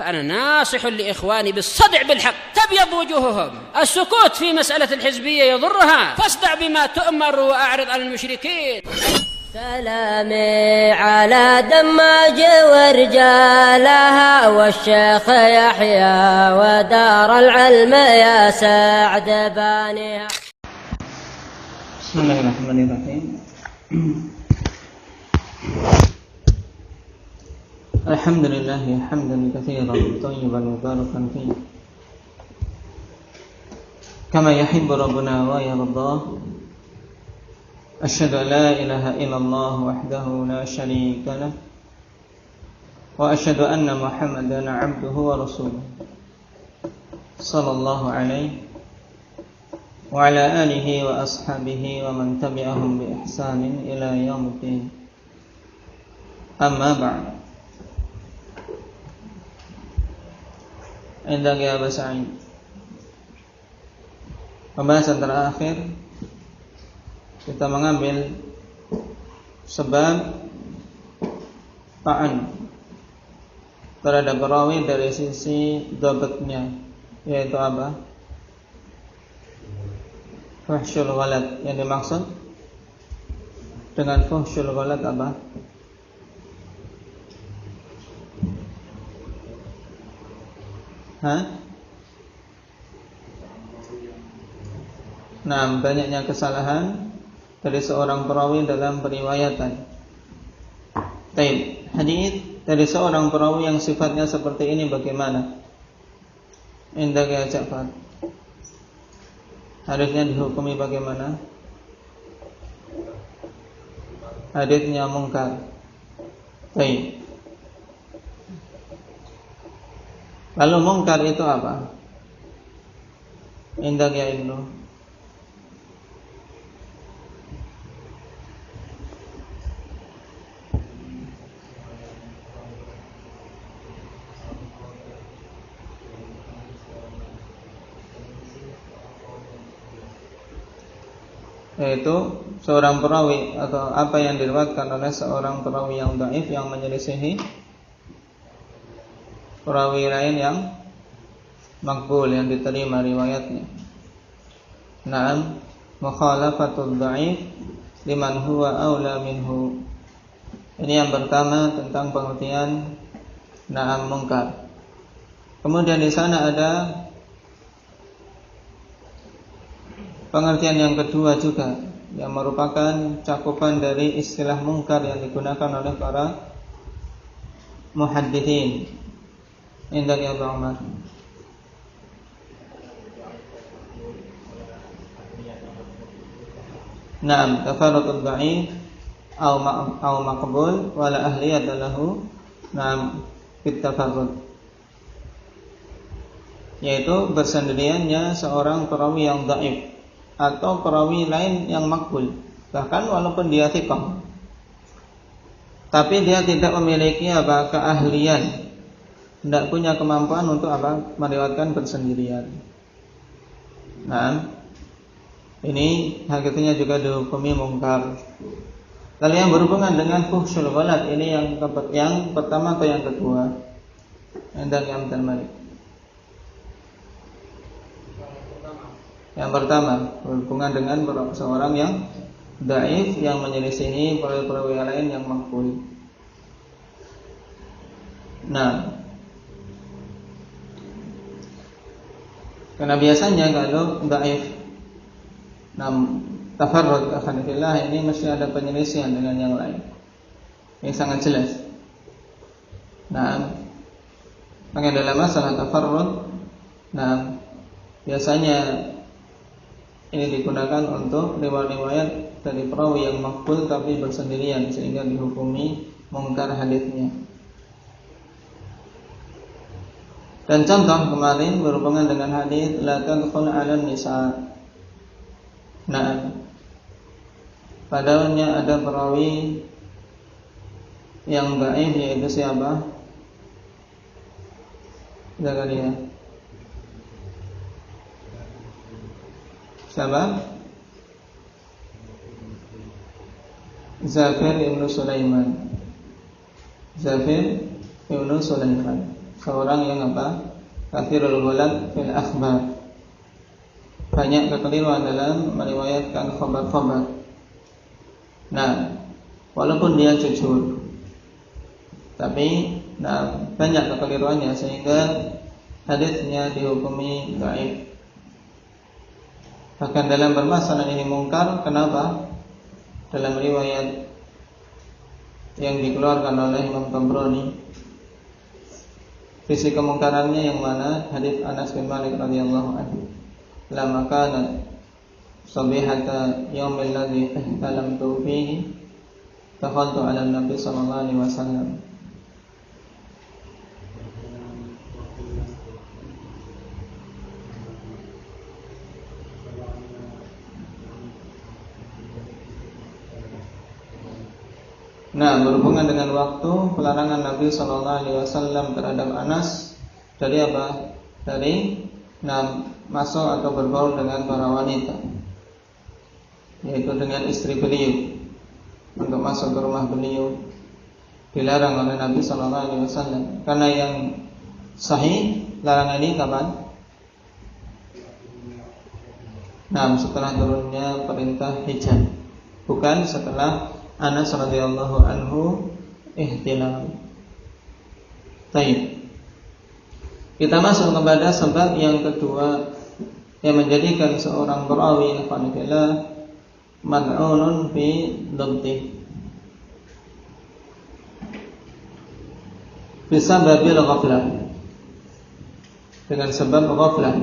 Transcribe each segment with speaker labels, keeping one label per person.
Speaker 1: فأنا ناصح لإخواني بالصدع بالحق تبيض وجوههم. السكوت في مسألة الحزبية يضرها، فاصدع بما تؤمر وأعرض عن المشركين.
Speaker 2: سلامي على دماج ورجالها والشيخ يحيى ودار العلم يا سعد بانيها.
Speaker 3: بسم الله الرحمن الرحيم. الحمد لله حمدا كثيرا طيبا مباركا فيه كما يحب ربنا ويرضاه. أشهد أن لا إله إلا الله وحده لا شريك له وأشهد أن محمدا عبده ورسوله صلى الله عليه وعلى آله وأصحابه ومن تبعهم بإحسان إلى يوم الدين. أما بعد. Indah ya Aba Sa'id. Pembahasan terakhir kita mengambil sebab ta'an terhadap perawi dari sisi dhabatnya, yaitu apa? Fuhsyul ghalat. Yang dimaksud dengan fuhsyul ghalat apa? Nah, banyaknya kesalahan dari seorang perawi dalam periwayatan. Baik, hadis dari seorang perawi yang sifatnya seperti ini bagaimana? Indah ya Ja'far. Hadisnya dihukumi bagaimana? Hadisnya mungkar. Baik. Lalu mungkar itu apa? Indah ya Ibnu. Yaitu seorang perawi atau apa yang diriwayatkan oleh seorang perawi yang dhaif yang menyelisihi perawi lain yang makbul, yang diterima riwayatnya. Naam, mukhalafatul dhaif liman huwa aula minhu. Ini yang pertama tentang pengertian naam mungkar. Kemudian di sana ada pengertian yang kedua juga yang merupakan cakupan dari istilah mungkar yang digunakan oleh para muhadditsin. Indah ya Abu Umar. Naam, tafarruqud dha'if au maqbul wala ahliyat lahu. Naam, fit tafarrud. Yaitu bersendiriannya seorang perawi yang dhaif atau perawi lain yang makbul, bahkan walaupun dia thiqah, tapi dia tidak memiliki apa? Keahlian, tidak punya kemampuan untuk apa? Meriwayatkan bersendirian. Nah, ini hakikatnya juga dihukumi mungkar. Lalu yang berhubungan dengan fuhsyul ghalat, ini yang pertama atau yang kedua? Yang terbaik. Yang pertama, berhubungan dengan seorang yang dhaif yang menyelisihi perawi lain yang makbul. Nah, karena biasanya kalau dhaif, tafarrud akhadillah, ini mesti ada penyelisihan dengan yang lain. Ini sangat jelas. Nah, dalam masalah tafarrud, biasanya ini digunakan untuk riwayat dari perawi yang makbul tapi bersendirian, sehingga dihukumi mungkar hadisnya. Dan contoh kemarin berhubungan dengan hadis la tadkhul 'alan nisa. Nah, padanya ada perawi yang dhaif, yaitu siapa? Zakaria. Siapa? Zafir ibnu Sulaiman. Zafir ibnu Sulaiman. seorang yang apa? Kathirul ghalat fil akhbar. Banyak kekeliruan dalam meriwayatkan khabar-khabar. Nah, walaupun dia jujur, tapi banyak kekeliruannya sehingga hadisnya dihukumi dhaif. Bahkan dalam permasalahan ini mungkar. Kenapa? Dalam riwayat yang dikeluarkan oleh Imam Tabrani, sisi kemungkarannya yang mana? Hadis Anas bin Malik radhiyallahu anhu, "Lamma kana sabihata yaumil ladzi ihtalamtu fihi, dakhaltu 'ala Nabi sallallahu alaihi wasallam." Nah, berhubungan dengan waktu pelarangan Nabi sallallahu alaihi wasallam terhadap Anas dari apa? Dari masuk atau berbaur dengan para wanita, yaitu dengan istri beliau, untuk masuk ke rumah beliau dilarang oleh Nabi sallallahu alaihi wasallam. Karena yang sahih larangan ini kapan? Setelah turunnya perintah hijab, bukan setelah Anas radhiyallahu anhu ihtilam. Baik. Kita masuk kepada sebab yang kedua yang menjadikan seorang perawi alhamdulillah mad'unun fi dhabti. Bisababil ghaflah. Dengan sebab ghaflah.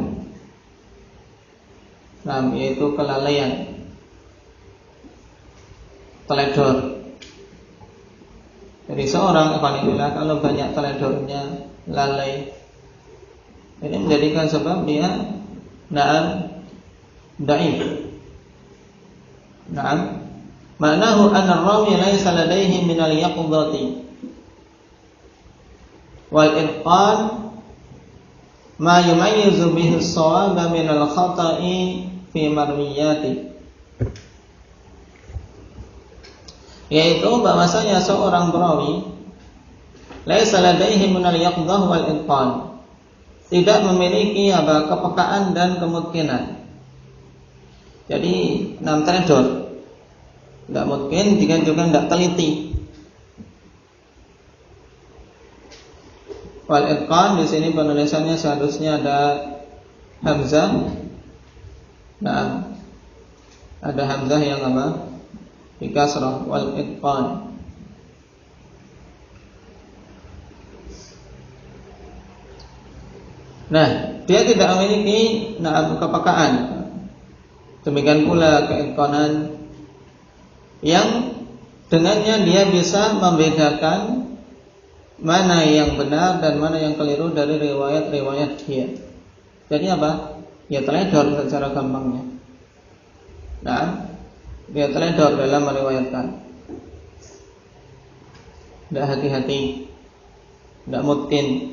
Speaker 3: Yaitu kelalaian, teledor. Jadi seorang alhamdulillah kalau banyak teledornya, lalai, ini menjadikan sebab dia dhaif. Ma'nahu anna ar-rawi laysa ladayhi min al-yaqdhati wal itqan ma yumayyizu bihi as-shawaba min al-khata'i fi marwiyati. Yaitu bahwasanya seorang perawi laisa ladaihi minal yaqdhah wal itqan, tidak memiliki kepekaan dan kemungkinan. Jadi teledor, tidak mungkin, juga tidak teliti. Wal itqan di sini penulisannya seharusnya ada hamzah. Ada hamzah yang di kasrah, wal itqan. Dia tidak memiliki kepekaan. Demikian pula keitqanan yang dengannya dia bisa membedakan mana yang benar dan mana yang keliru dari riwayat-riwayat dia. Jadi ya teledor secara gampangnya. Dia teledor dalam meriwayatkan, tidak hati-hati, tidak mungkin.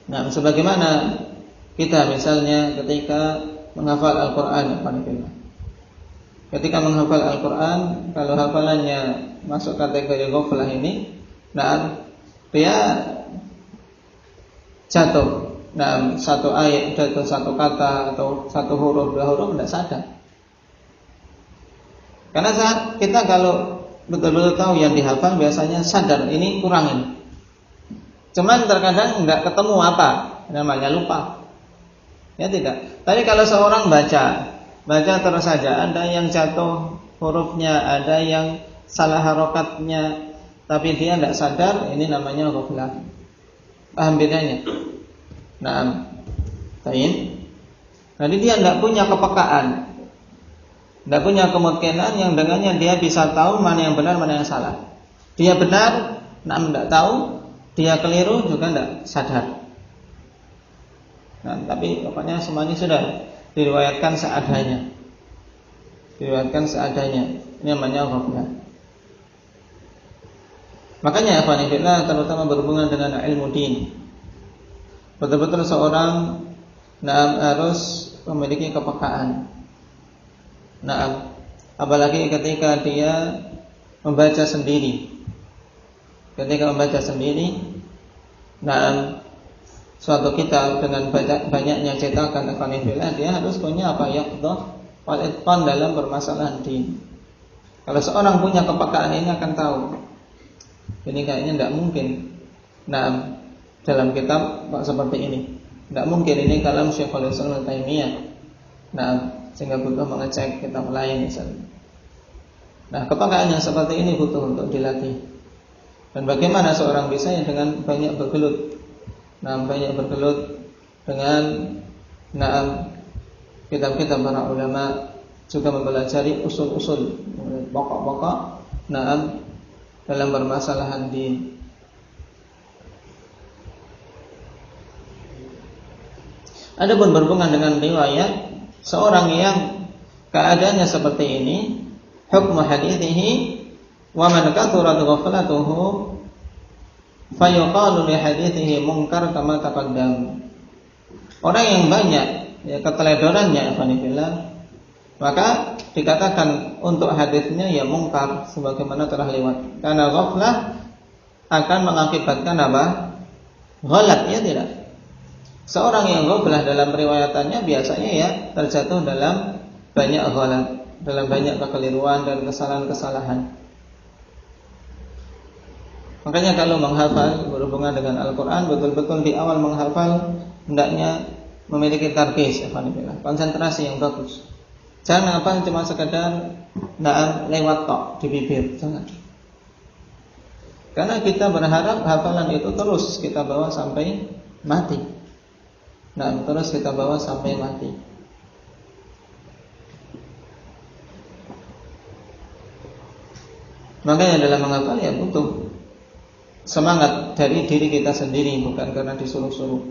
Speaker 3: Sebagaimana kita misalnya ketika menghafal Al-Quran, ketika menghafal Al-Quran, kalau hafalannya masuk kategori ghaflah ini, dia jatuh, satu ayat, jatuh satu kata atau satu huruf, dua huruf, tidak sadar. Karena saat kita kalau betul-betul tahu yang dihafal, biasanya sadar ini kurang ini. Cuman terkadang enggak ketemu namanya lupa. Ya tidak. Tapi kalau seorang baca terus saja, ada yang jatuh hurufnya, ada yang salah harokatnya, tapi dia enggak sadar, ini namanya ghaflah. Paham bedanya? Jadi dia enggak punya kepekaan, tidak punya kemungkinan yang dengannya dia bisa tahu mana yang benar, mana yang salah. Dia benar, tidak tahu. Dia keliru juga tidak sadar. Tapi pokoknya semuanya sudah diriwayatkan seadanya. Ini namanya ghaflah. Makanya ikhwanillah, terutama berhubungan dengan ilmu din, betul-betul seorang harus memiliki kepekaan. Apalagi ketika dia membaca sendiri. suatu kitab dengan banyaknya cetakan ikhwanillah, dia harus punya apa? Yaqdah wal itqan dalam permasalahan din. Kalau seorang punya kepekaan ini akan tahu ini kayaknya tidak mungkin dalam kitab seperti ini, tidak mungkin ini kalam Syekhul Islam Ibnu Taimiyah, sehingga butuh mengecek kitab lain misalnya. Kepekaan yang seperti ini butuh untuk dilatih. Dan bagaimana seorang bisa dengan banyak bergelut, dengan kitab-kitab para ulama, juga mempelajari usul-usul, pokok-pokok dalam permasalahan din. Adapun berhubungan dengan riwayat seorang yang keadaannya seperti ini, hukmu hadithihi wa man kathurat ghaflatuhu fayuqalu li hadithihi munkar kama taqaddam. Orang yang banyak keteledorannya maka dikatakan untuk hadisnya ya mungkar sebagaimana telah lewat. Karena ghaflah akan mengakibatkan apa? Ghalat, ya tidak? Seorang yang ghaflah dalam riwayatannya biasanya ya terjatuh dalam banyak ghalat, dalam banyak kekeliruan dan kesalahan-kesalahan. Makanya kalau menghafal berhubungan dengan Al-Quran, betul-betul di awal menghafal hendaknya memiliki tarkis, konsentrasi yang bagus. Jangan hafal cuma sekedar lewat tok di bibir, jangan. Karena kita berharap hafalan itu terus kita bawa sampai mati. Terus kita bawa sampai mati. Makanya dalam menghafal ya butuh semangat dari diri kita sendiri, bukan karena disuruh-suruh,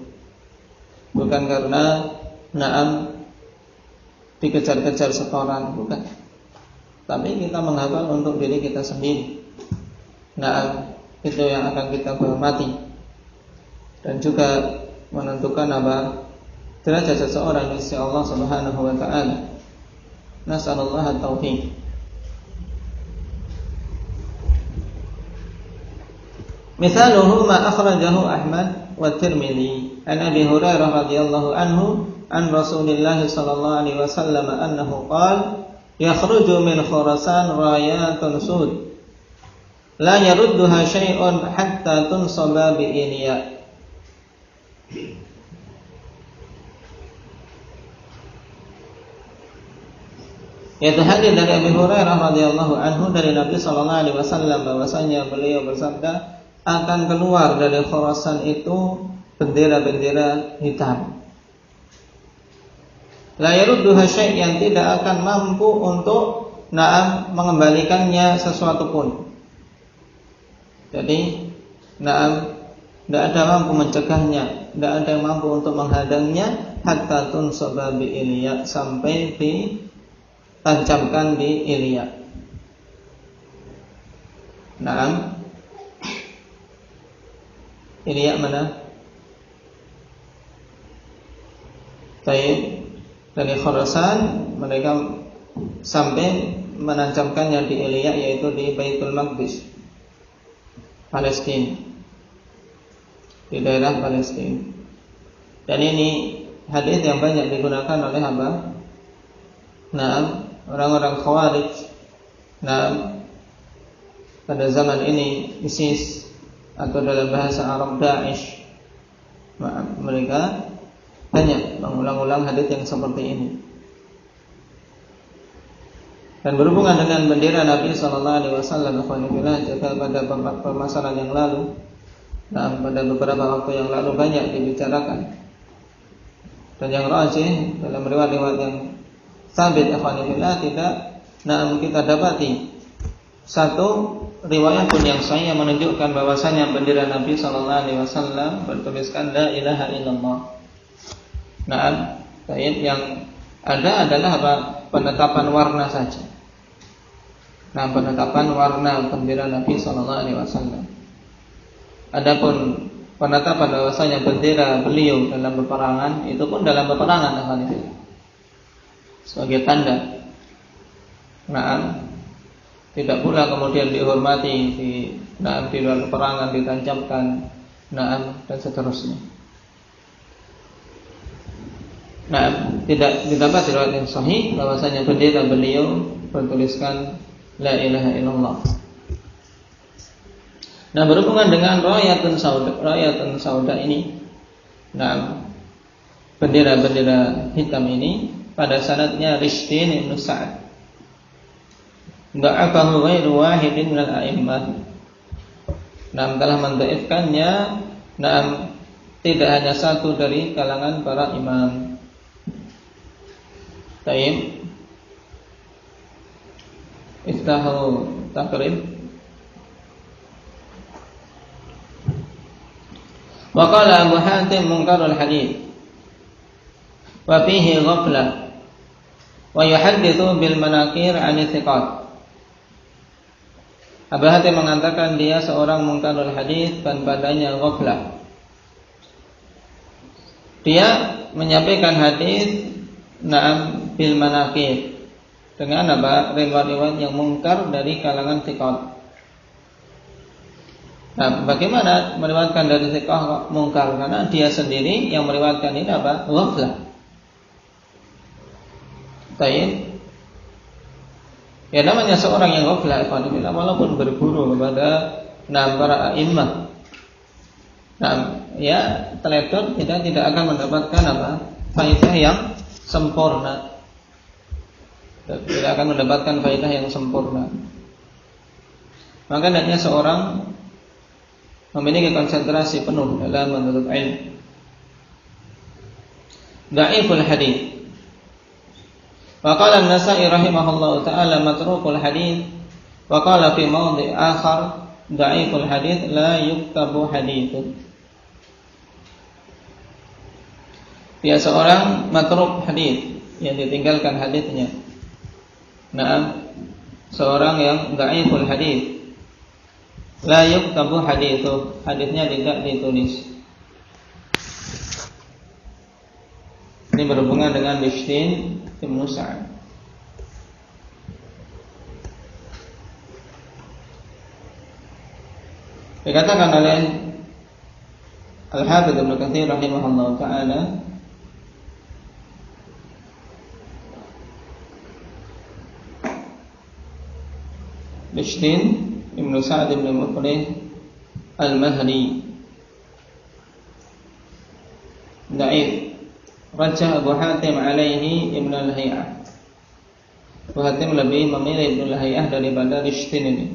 Speaker 3: bukan karena dikejar-kejar setoran, bukan. Tapi kita menghafal untuk diri kita sendiri. Itu yang akan kita hormati dan juga menentukan apa derajat seseorang di sisi Allah Subhanahu wa taala. Nasallallahu at-taufiq. Misaluhu ma akhrajahu Ahmad wa Tirmidzi an Abi Hurairah radhiyallahu anhu an Rasulillah sallallahu alaihi wasallam annahu qala yakhruju min Khurasan rayatun sud la yarudduha syai'un hatta tunsaba bi iliya. Yaitu hadis dari Abi Hurairah radhiyallahu anhu dari Nabi sallallahu alaihi wasallam bahwasanya beliau bersabda, akan keluar dari Khurasan itu bendera-bendera hitam. La yarudduha syai' yang tidak akan mampu untuk mengembalikannya sesuatu pun. Jadi tidak ada mampu mencegahnya, tidak ada yang mampu untuk menghadangnya hatta tunsaba bi Iliya, sampai ditancapkan di Iliya. Iliya mana? Baik, dari Khurasan mereka sampai menancapkannya di Iliya, yaitu di Baitul Maqdis, Palestina, di daerah Palestina. Dan ini hadis yang banyak digunakan oleh orang-orang Khawarij. Pada zaman ini ISIS atau dalam bahasa Arab Daesh, mereka banyak mengulang-ulang hadis yang seperti ini. Dan berhubungan dengan bendera Nabi sallallahu alaihi wasallam, juga pada permasalahan yang lalu, pada beberapa waktu yang lalu banyak dibicarakan. Dan yang rajih dalam riwayat yang sabit tidak kita dapati satu riwayat pun yang sahih yang menunjukkan bahwasanya bendera Nabi sallallahu alaihi wasallam bertuliskan la ilaha illallah. Yang ada adalah penetapan warna saja. Penetapan warna bendera Nabi sallallahu alaihi wasallam. Adapun penetapan bahwasanya bendera beliau dalam peperangan, itu pun dalam peperangan sebagai tanda. Tidak pula kemudian dihormati di luar peperangan, ditancapkan dan seterusnya. Tidak didapat riwayat yang sahih bahwasanya beliau bertuliskan la ilaha illallah. Berhubungan dengan rayatun sauda ini, bendera-bendera hitam ini pada sanadnya Rishdin ibn Sa'ad. Da'afahu ghairu wahidin minal a'immah. Telah mendhaifkannya tidak hanya satu dari kalangan para imam. Taib. Iftahu takrib. Wa qala Abu Hatim munkarul hadits wa fihi ghaflah wa yuhadditsu bil manakir 'an thiqat. Abu Hatim mengatakan dia seorang munkarul hadits dan padanya ghaflah. Dia menyampaikan hadis bil manakir dengan riwayat yang mungkar dari kalangan thiqat. Bagaimana meriwayatkan dari thiqah mungkar? Karena dia sendiri yang meriwayatkan ini ghaflah. Taib. Ya, namanya seorang yang ghaflah walaupun berguru kepada para a'immah. Ya, teledor tidak akan mendapatkan faedah yang sempurna. Tidak akan mendapatkan faedah yang sempurna. Maka hendaknya seorang memiliki konsentrasi penuh dalam menuntut ilmu. Dhaiful hadits. Wa qala an-Nasa'i rahimahullahu ta'ala matrukul hadits wa qala fi mawdi' akhar dhaiful hadits la yuktabu haditsun. Dia seorang matruk hadits yang ditinggalkan haditsnya. Seorang yang dhaiful hadits la yuktabu haditsu, hadisnya tidak ditulis. Ini berhubungan dengan Rishdin ibn Sa'ad. Dikatakan oleh Al-Hafidz Ibnu Katsir rahimahullah ta'ala, Rishdin Ibn Sa'ad ibn Muflih Al-Mahdi Da'if. Rajah Abu Hatim alaihi Ibn Al-Hay'ah. Abu Hatim lebih memilih Ibn Al-Hay'ah daripada Rishdin ini.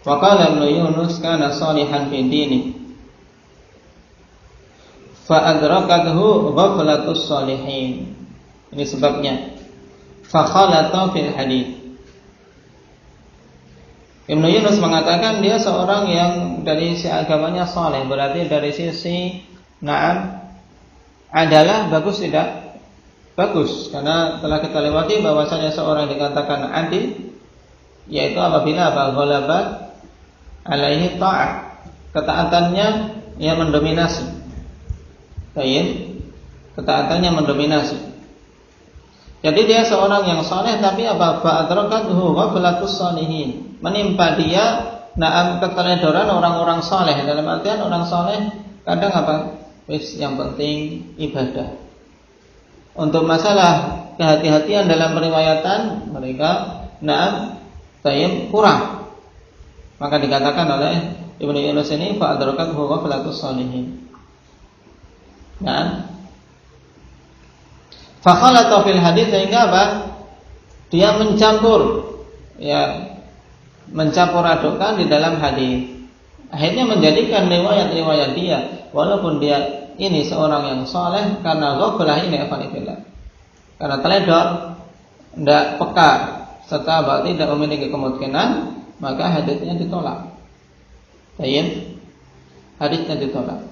Speaker 3: Wa qala Ibn Yunus kana salihan fi dini fa adrakathu ghaflatus salihin. Ini sebabnya fa khalata fil hadits. Ibnu Yunus mengatakan dia seorang yang dari sisi agamanya saleh, berarti dari sisi adalah bagus tidak? Bagus, karena telah kita lewati bahwasanya seorang dikatakan adil yaitu apabila ghalabat alaihi ta'ah, ketaatannya yang mendominasi. Baik, ketaatannya mendominasi. Jadi dia seorang yang saleh tapi fa'adrakathu ghaflatus salihin. Menimpa dia keteledoran orang-orang saleh. Dalam artian orang saleh kadang yang penting ibadah. Untuk masalah kehati-hatian dalam periwayatan mereka kurang. Maka dikatakan oleh Ibnu Yunus ini fa'adrakathu ghaflatus salihin. Fakhalata fil hadits, sehingga dia mencampur adukkan di dalam hadis. Akhirnya menjadikan riwayat dia, walaupun dia ini seorang yang saleh, karena ghaflah ini karena teledor, tidak peka serta tidak memiliki kemungkinan, maka hadisnya ditolak. Hadisnya ditolak.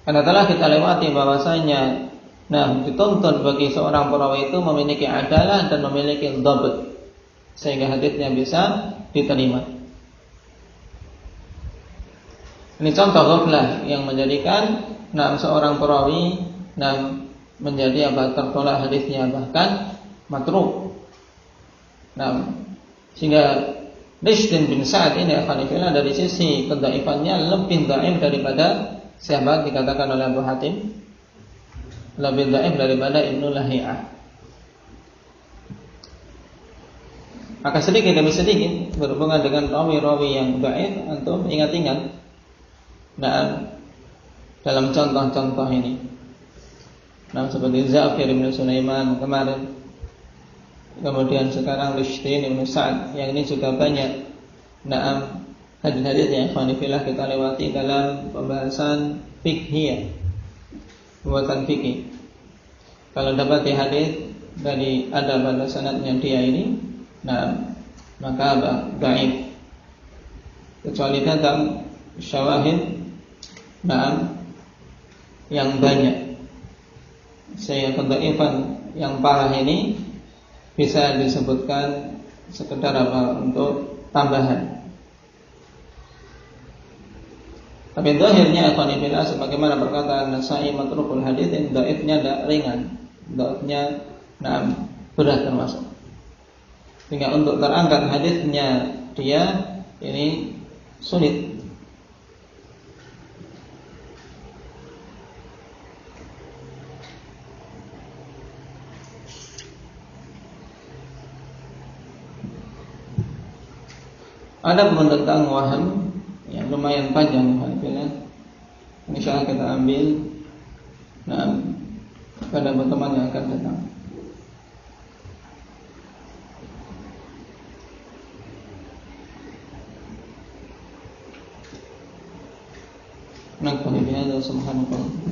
Speaker 3: Karena telah kita lewati bahwasanya dituntut bagi seorang perawi itu memiliki adalah dan memiliki dhabt sehingga hadisnya bisa diterima. Ini contoh ghaflah yang menjadikan seorang perawi menjadi tertolak hadisnya, bahkan matruk. Sehingga Rishdin bin Sa'ad ini Khalifillah dari sisi kedaifannya lebih dhaif daripada siapa dikatakan oleh Abu Hatim, lebih dhaif daripada Ibnu Lahiyah. Maka sedikit demi sedikit berhubungan dengan rawi-rawi yang dhaif, antum ingat-ingat dalam contoh-contoh ini. Seperti Za'fir bin Sulaiman kemarin, kemudian sekarang Rishdin bin Sa'ad, yang ini juga banyak hadis-hadis yang ikhwanifillah kita lewati dalam pembahasan fiqhiyah, pembahasan fikih. Kalau dapat hadis dari ada pada sanadnya dia ini, maka dhaif, kecuali datang syawahid yang banyak, sehingga kedhaifan yang parah ini bisa disebutkan sekedar untuk tambahan. Tapi zahirnya ikhwanifillah sebagaimana perkataan Nasai matrukul hadits, dhaifnya tidak ringan, dhaifnya berat termasuk. Sehingga untuk terangkat hadisnya dia ini sulit. Ada tentang waham yang lumayan panjang, insyaallah kita ambil pada pertemuan yang akan datang. Nakfani bihadza subhanallah.